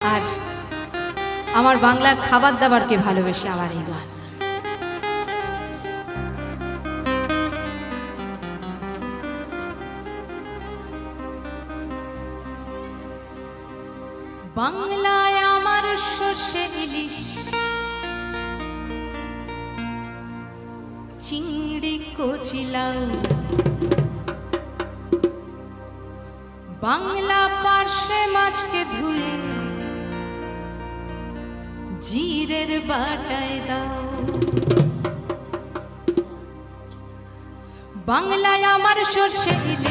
আর আমার বাংলার খাবার দাবারকে ভালোবেসে আমার এই গান। বাংলায় আমার সর্ষে ইলিশ, চিংড়ি কচিলাও, বাংলা পার্শে মাছকে ধুয়ে জিরের বাটায় দাও। বাংলায় আমার সর্ষে ইলিশ,